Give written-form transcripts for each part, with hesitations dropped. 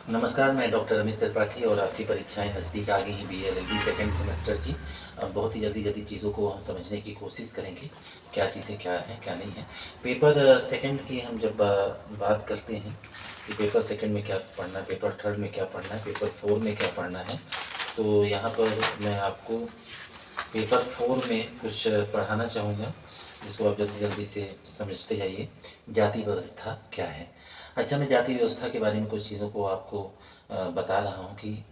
नमस्कार, मैं डॉक्टर अमित त्रिपाठी और आपकी परीक्षाएं नज़दीक आ गई हैं बीएलएलबी सेकेंड सेमेस्टर की। अब बहुत ही जल्दी चीज़ों को हम समझने की कोशिश करेंगे, क्या चीज़ें क्या हैं क्या नहीं है। पेपर सेकंड की हम जब बात करते हैं कि पेपर सेकंड में क्या पढ़ना है, पेपर थर्ड में क्या पढ़ना है, पेपर फोर में क्या पढ़ना है, तो यहाँ पर मैं आपको पेपर फोर में कुछ पढ़ाना चाहूँगा जिसको आप जल्दी से समझते जाइए। जाति व्यवस्था क्या है। अच्छा, मैं जाति व्यवस्था के बारे में कुछ चीज़ों को आपको बता रहा हूँ कि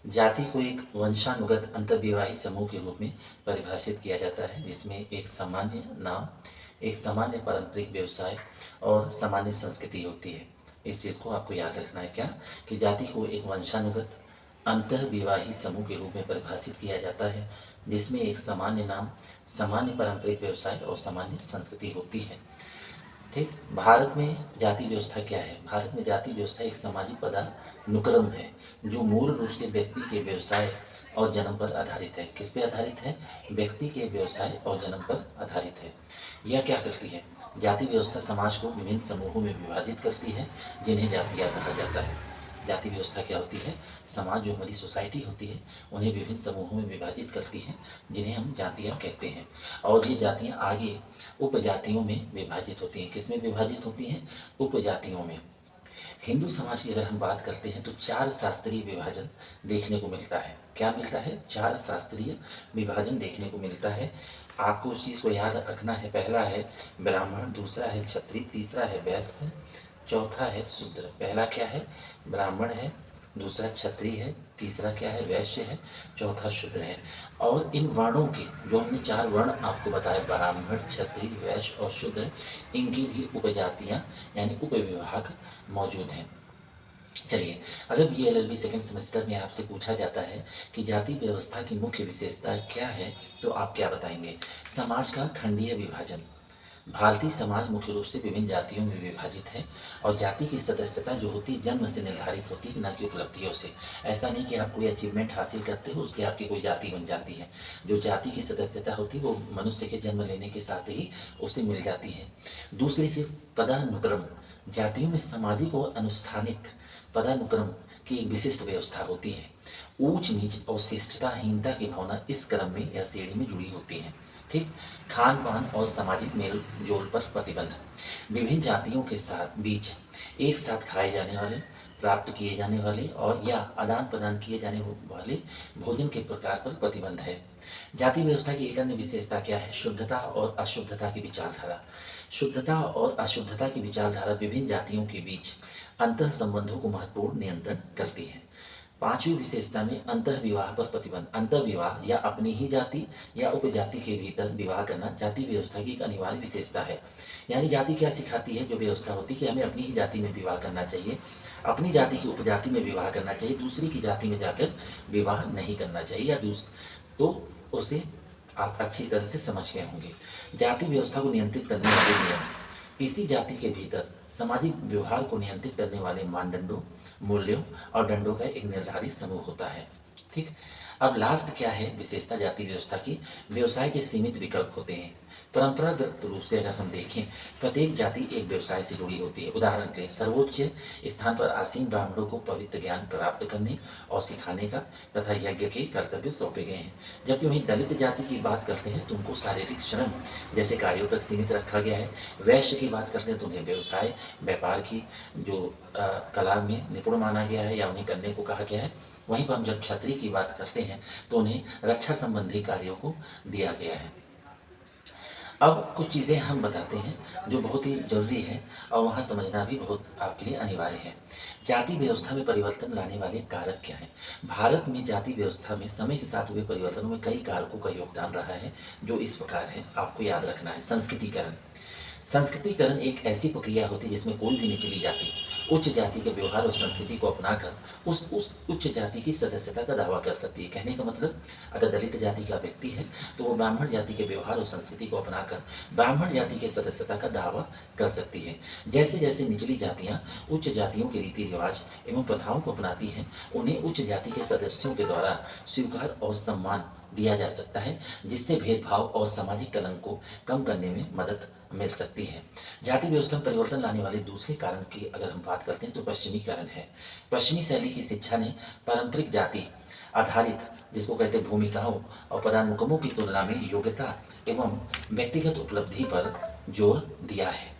जाति को एक वंशानुगत अंतर्विवाही समूह के रूप में परिभाषित किया जाता है, जिसमें एक सामान्य नाम, एक सामान्य पारंपरिक व्यवसाय और सामान्य संस्कृति होती है। इस चीज़ को आपको याद रखना है क्या, कि जाति को एक वंशानुगत अंतर्विवाही समूह के रूप में परिभाषित किया जाता है, जिसमें एक सामान्य नाम, सामान्य पारंपरिक व्यवसाय और सामान्य संस्कृति होती है। ठीक। भारत में जाति व्यवस्था क्या है। भारत में जाति व्यवस्था एक सामाजिक पदानुक्रम है जो मूल रूप से व्यक्ति के व्यवसाय और जन्म पर आधारित है। किस पे आधारित है? व्यक्ति के व्यवसाय और जन्म पर आधारित है। यह क्या करती है? जाति व्यवस्था समाज को विभिन्न समूहों में विभाजित करती है, जिन्हें जातियाँ कहा जाता है। जाति व्यवस्था क्या होती है? समाज, जो हमारी सोसाइटी होती है, उन्हें विभिन्न समूहों में विभाजित करती है, जिन्हें हम जातियाँ कहते हैं। और ये जातियाँ आगे उपजातियों में विभाजित होती हैं। किस में विभाजित होती हैं? उपजातियों में। हिंदू समाज की अगर हम बात करते हैं तो 4 शास्त्रीय विभाजन देखने को मिलता है। क्या मिलता है? 4 शास्त्रीय विभाजन देखने को मिलता है। आपको उस चीज़ को याद रखना है। पहला है ब्राह्मण, दूसरा है क्षत्रिय, तीसरा है वैश्य, चौथा है शूद्र। पहला क्या है? ब्राह्मण है, दूसरा क्षत्रिय है, तीसरा क्या है? वैश्य है, चौथा शूद्र है। और इन वर्णों के, जो हमने 4 वर्ण आपको बताए, ब्राह्मण, क्षत्रिय, वैश्य और शूद्र, इनकी भी उपजातियाँ यानी उपविभाग मौजूद हैं। चलिए, अगर बीएलएलबी सेकेंड सेमेस्टर में आपसे पूछा जाता है कि जाति व्यवस्था की मुख्य विशेषता क्या है, तो आप क्या बताएंगे? समाज का खंडीय विभाजन। भारतीय समाज मुख्य रूप से विभिन्न जातियों में विभाजित है और जाति की सदस्यता जो होती है जन्म से निर्धारित होती है, न कि उपलब्धियों से। ऐसा नहीं कि आप कोई अचीवमेंट हासिल करते हो उससे आपकी कोई जाति बन जाती है। जो जाति की सदस्यता होती है वो मनुष्य के जन्म लेने के साथ ही उसे मिल जाती है। दूसरी चीज़ पदानुक्रम। जातियों में सामाजिक और अनुष्ठानिक पदानुक्रम की एक विशिष्ट व्यवस्था होती है। ऊंच नीच और श्रेष्ठताहीनता की भावना इस क्रम में या श्रेणी में जुड़ी होती है। ठीक। खान पान और सामाजिक मेल जोल पर प्रतिबंध। विभिन्न जातियों के साथ बीच एक साथ खाए जाने वाले, प्राप्त किए जाने वाले और या आदान प्रदान किए जाने वाले भोजन के प्रकार पर प्रतिबंध है। जाति व्यवस्था की एक अन्य विशेषता क्या है? शुद्धता और अशुद्धता की विचारधारा। शुद्धता और अशुद्धता की विचारधारा विभिन्न जातियों के बीच अंतः संबंधों को महत्वपूर्ण नियंत्रण करती है। पांचवी विशेषता में अंतःविवाह पर प्रतिबंध। अंतःविवाह या अपनी ही जाति या उपजाति के भीतर विवाह करना जाति व्यवस्था की एक अनिवार्य विशेषता है। यानी जाति क्या सिखाती है? जो व्यवस्था होती है कि हमें अपनी ही जाति में विवाह करना चाहिए, अपनी जाति की उपजाति में विवाह करना चाहिए, दूसरी की जाति में जाकर विवाह नहीं करना चाहिए, या तो उसे आप अच्छी तरह से समझ गए होंगे। जाति व्यवस्था को नियंत्रित करने वाले नियम। किसी जाति के भीतर सामाजिक व्यवहार को नियंत्रित करने वाले मानदंडों, मूल्यों और दंडों का एक निर्धारित समूह होता है। ठीक। अब लास्ट क्या है विशेषता जाति व्यवस्था की? व्यवसाय के सीमित विकल्प होते हैं। परंपरागत रूप से अगर हम देखें, प्रत्येक जाति एक व्यवसाय से जुड़ी होती है। उदाहरण के लिए, सर्वोच्च स्थान पर आसीन ब्राह्मणों को पवित्र ज्ञान प्राप्त करने और सिखाने का तथा यज्ञ के कर्तव्य सौंपे गए हैं। जबकि वहीं दलित जाति की बात करते हैं तो उनको शारीरिक श्रम जैसे कार्यों तक सीमित रखा गया है। वैश्य की बात करते हैं तो उन्हें व्यवसाय, व्यापार की जो कला में निपुण माना गया है या उन्हें करने को कहा गया है। वहीं पर हम जब क्षत्रिय की बात करते हैं तो उन्हें रक्षा संबंधी कार्यों को दिया गया है। अब कुछ चीज़ें हम बताते हैं जो बहुत ही जरूरी है और वहाँ समझना भी बहुत आपके लिए अनिवार्य है। जाति व्यवस्था में परिवर्तन लाने वाले कारक क्या हैं? भारत में जाति व्यवस्था में समय के साथ हुए परिवर्तनों में कई कारकों का योगदान रहा है, जो इस प्रकार है, आपको याद रखना है। संस्कृतिकरण। संस्कृतिकरण एक ऐसी प्रक्रिया होती है जिसमें कोई भी निचली जाति उच्च जाति के व्यवहार और संस्कृति को अपनाकर उस उच्च जाति की सदस्यता का दावा कर सकती है। कहने का मतलब, अगर दलित जाति का व्यक्ति है तो वो ब्राह्मण जाति के व्यवहार और संस्कृति को अपनाकर ब्राह्मण जाति के सदस्यता का दावा कर सकती है। जैसे जैसे निचली जातियाँ उच्च जातियों के रीति रिवाज एवं प्रथाओं को अपनाती हैं, उन्हें उच्च जाति के सदस्यों के द्वारा स्वीकार और सम्मान दिया जा सकता है, जिससे भेदभाव और सामाजिक कलंक को कम करने में मदद मिल सकती है। जाति व्यवस्था में परिवर्तन लाने वाले दूसरे कारण की अगर हम बात करते हैं तो पश्चिमीकरण है। पश्चिमी शैली की शिक्षा ने पारंपरिक जाति आधारित, जिसको कहते हैं भूमिकाओं और पदानुक्रमों की तुलना में योग्यता एवं व्यक्तिगत उपलब्धि पर जोर दिया है।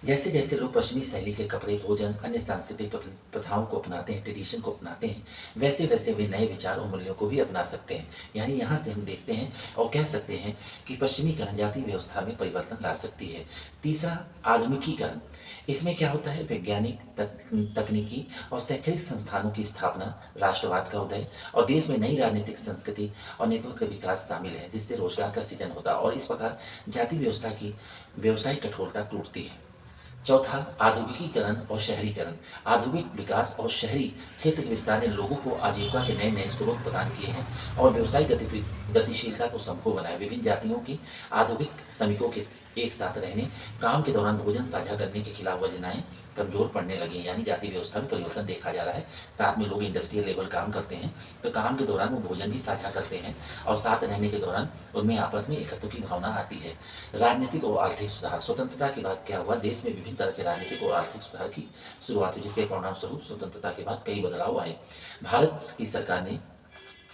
जैसे जैसे लोग पश्चिमी शैली के कपड़े, भोजन, अन्य सांस्कृतिक प्रथाओं को अपनाते हैं, ट्रेडिशन को अपनाते हैं, वैसे वैसे वे नए विचार और मूल्यों को भी अपना सकते हैं। यानी यहाँ से हम देखते हैं और कह सकते हैं कि पश्चिमीकरण जाति व्यवस्था में परिवर्तन ला सकती है। तीसरा, आधुनिकीकरण। इसमें क्या होता है, वैज्ञानिक तकनीकी और शैक्षणिक संस्थानों की स्थापना, राष्ट्रवाद का उदय और देश में नई राजनीतिक संस्कृति और नेतृत्व का विकास शामिल है, जिससे रोजगार का सृजन होता है और इस प्रकार जाति व्यवस्था की व्यवसायिक कठोरता टूटती है। चौथा, आधुनिकीकरण और शहरीकरण। आधुनिक विकास और शहरी क्षेत्र के विस्तार ने लोगों को आजीविका के नए नए स्रोत प्रदान किए हैं और व्यवसायिक गतिशीलता को संभव बनाया। विभिन्न जातियों की आधुनिक श्रमिकों के एक साथ रहने, काम के दौरान भोजन साझा करने के खिलाफ योजनाएं कमजोर पड़ने लगी हैं। यानी जाति व्यवस्था में परिवर्तन देखा जा रहा है। साथ में लोग इंडस्ट्रियल लेवल काम करते हैं तो काम के दौरान वो भोजन भी साझा करते हैं और साथ रहने के दौरान उनमें आपस में एकत्व की भावना आती है। राजनीतिक और आर्थिक सुधार। स्वतंत्रता के बाद क्या हुआ, देश में विभिन्न तरह के राजनीतिक और आर्थिक सुधार की शुरुआत हुई, जिसके परिणाम स्वरूप स्वतंत्रता के बाद कई बदलाव आए। भारत की सरकार ने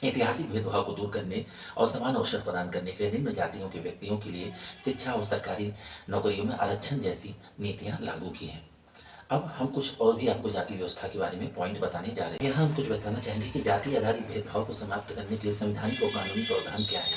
ऐतिहासिक भेदभाव को दूर करने और समान अवसर प्रदान करने के लिए निम्न जातियों के व्यक्तियों के लिए शिक्षा और सरकारी नौकरियों में आरक्षण जैसी नीतियां लागू की हैं। अब हम कुछ और भी आपको जाति व्यवस्था के बारे में पॉइंट बताने जा रहे हैं। यहाँ हम कुछ बताना चाहेंगे कि जाति आधारित भेदभाव को समाप्त करने के लिए संवैधानिक और कानूनी प्रावधान क्या है।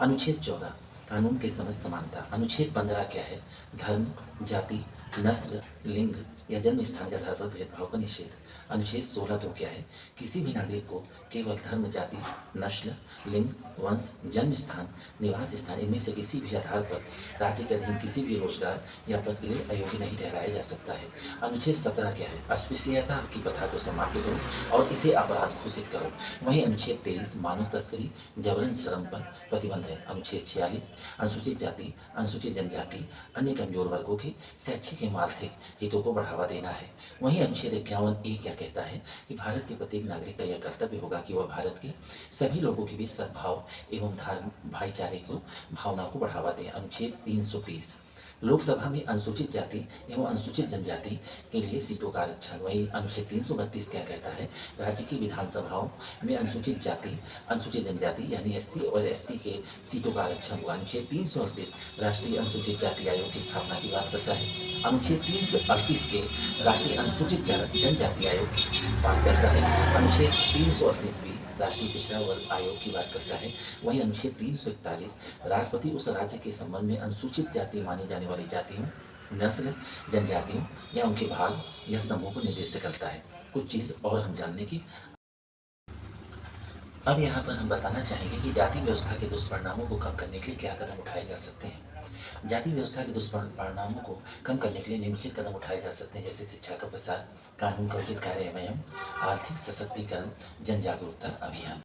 अनुच्छेद 14, कानून के समझ समानता। अनुच्छेद 15 क्या है, धर्म, जाति, नस्ल, लिंग या जन्म स्थान के आधार पर भेदभाव का निषेध। अनुच्छेद 16 तो क्या है, किसी भी नागरिक को केवल धर्म, जाति, नस्ल, लिंग, वंश, जन्म स्थान, निवास स्थान इनमें से किसी भी आधार पर राज्य के अधीन किसी भी रोजगार या पद के लिए अयोग्य नहीं ठहराया जा सकता है। अनुच्छेद 17 क्या है, अस्पृश्यता की प्रथा को समाप्त करो और इसे अपराध घोषित करो। वहीं अनुच्छेद 23 मानव तस्करी, जबरन श्रम पर प्रतिबंध है। अनुच्छेद 46 अनुसूचित जाति, अनुसूचित जनजाति, अन्य कमजोर वर्गों के शैक्षिक एवं आर्थिक हितों को बढ़ावा देना है। वहीं अनुच्छेद 51 क्या कहता है कि भारत के प्रत्येक नागरिक का यह कर्तव्य होगा कि वह भारत के सभी लोगों के बीच सद्भाव एवं भाईचारे को भावना को बढ़ावा दे। अनुच्छेद 330 लोकसभा में अनुसूचित जाति एवं अनुसूचित जनजाति के लिए सीटों का आरक्षण। वही अनुच्छेद 332 क्या कहता है, राज्य की विधानसभाओं में अनुसूचित जाति, अनुसूचित जनजाति यानी एससी और एसटी के सीटों का आरक्षण हुआ। अनुच्छेद 338 राष्ट्रीय अनुसूचित जाति आयोग की स्थापना की बात करता है। अनुच्छेद 338 के राष्ट्रीय अनुसूचित जनजाति आयोग की बात करता है। अनुच्छेद 338 भी राष्ट्रीय पिछड़ा वर्ग आयोग की बात करता है। वहीं अनुच्छेद 341 राष्ट्रपति उस राज्य के संबंध में अनुसूचित जाति मानी जाने वाली जातियों, नस्ल, जनजातियों या उनके भाग या समूह को निर्दिष्ट करता है। कुछ चीज़ और हम जानने की। अब यहाँ पर हम बताना चाहेंगे कि जाति व्यवस्था के दुष्परिणामों को कम करने के लिए क्या कदम उठाए जा सकते हैं। जाति व्यवस्था के दुष्परिणामों को कम करने के लिए निम्नलिखित कदम उठाए जा सकते हैं, जैसे शिक्षा का प्रसार, कानून का उचित कार्यान्वयन, आर्थिक सशक्तिकरण, जन जागरूकता अभियान।